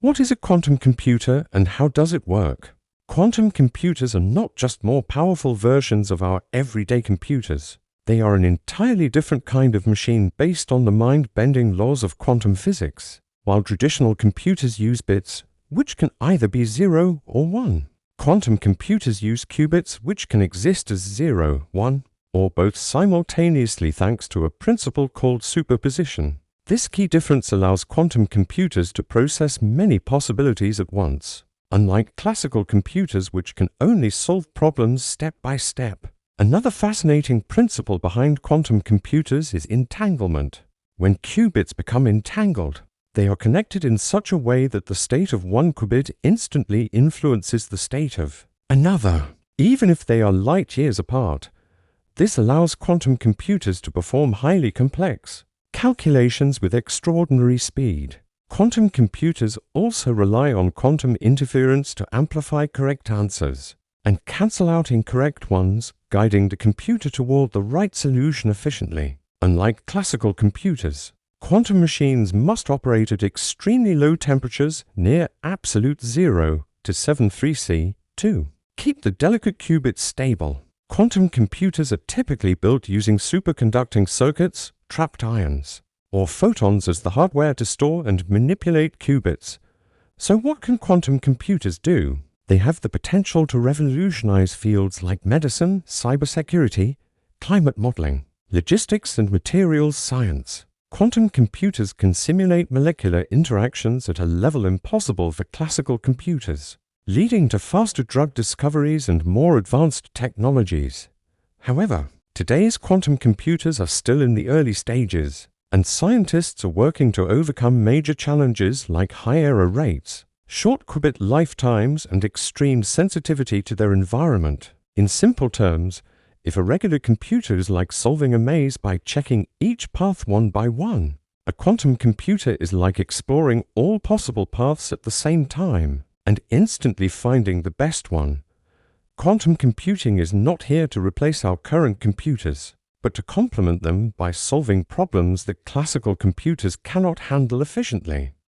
What is a quantum computer and how does it work? Quantum computers are not just more powerful versions of our everyday computers. They are an entirely different kind of machine based on the mind-bending laws of quantum physics. While traditional computers use bits, which can either be 0 or 1. Quantum computers use qubits, which can exist as 0, 1, or both simultaneously thanks to a principle called superposition. This key difference allows quantum computers to process many possibilities at once, unlike classical computers which can only solve problems step by step. Another fascinating principle behind quantum computers is entanglement. When qubits become entangled, they are connected in such a way that the state of one qubit instantly influences the state of another, even if they are light years apart. This allows quantum computers to perform highly complex calculations with extraordinary speed. Quantum computers also rely on quantum interference to amplify correct answers and cancel out incorrect ones, guiding the computer toward the right solution efficiently. Unlike classical computers, quantum machines must operate at extremely low temperatures near absolute zero to 73C to keep the delicate qubits stable. Quantum computers are typically built using superconducting circuits, trapped ions, or photons as the hardware to store and manipulate qubits. So what can quantum computers do? They have the potential to revolutionize fields like medicine, cybersecurity, climate modeling, logistics, and materials science. Quantum computers can simulate molecular interactions at a level impossible for classical computers, leading to faster drug discoveries and more advanced technologies. However, today's quantum computers are still in the early stages, and scientists are working to overcome major challenges like high error rates, short qubit lifetimes, and extreme sensitivity to their environment. In simple terms, if a regular computer is like solving a maze by checking each path one by one, a quantum computer is like exploring all possible paths at the same time and instantly finding the best one. Quantum computing is not here to replace our current computers, but to complement them by solving problems that classical computers cannot handle efficiently.